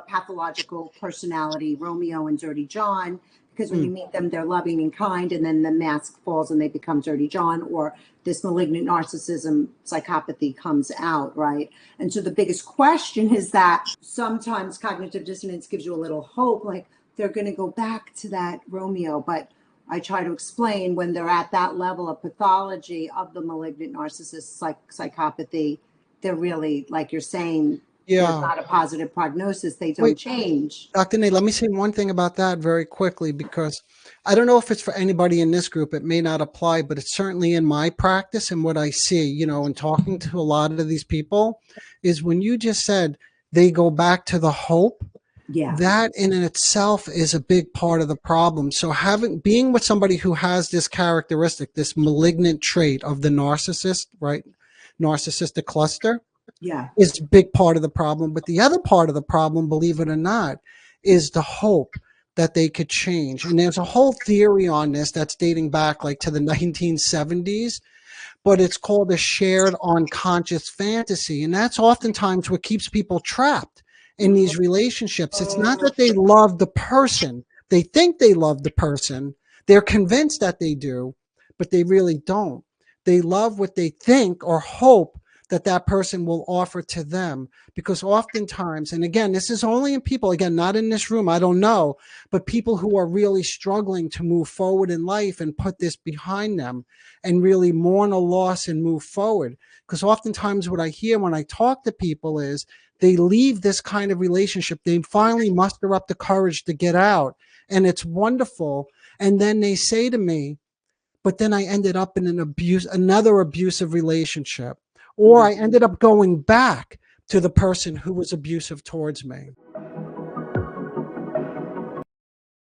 pathological personality, Romeo and Dirty John, because when you meet them, they're loving and kind, and then the mask falls and they become Dirty John, or this malignant narcissism, psychopathy comes out, right? And so the biggest question is that sometimes cognitive dissonance gives you a little hope, like they're going to go back to that Romeo. But I try to explain when they're at that level of pathology of the malignant narcissist psychopathy, they're really, like you're saying, there's not a positive prognosis. They don't change. Dr. Nate, let me say one thing about that very quickly, because I don't know if it's for anybody in this group. It may not apply, but it's certainly in my practice and what I see, you know, in talking to a lot of these people, is when you just said they go back to the hope, that in itself is a big part of the problem. So being with somebody who has this characteristic, this malignant trait of the narcissist, right? Narcissistic cluster, is a big part of the problem. But the other part of the problem, believe it or not, is the hope that they could change. And there's a whole theory on this that's dating back like to the 1970s, but it's called a shared unconscious fantasy. And that's oftentimes what keeps people trapped in these relationships. It's not that they love the person. They think they love the person. They're convinced that they do, but they really don't. They love what they think or hope that that person will offer to them. Because oftentimes, and again, this is only in people, again, not in this room, I don't know, but people who are really struggling to move forward in life and put this behind them and really mourn a loss and move forward. Because oftentimes what I hear when I talk to people is they leave this kind of relationship. They finally muster up the courage to get out, and it's wonderful. And then they say to me, but then I ended up in another abusive relationship. Or I ended up going back to the person who was abusive towards me.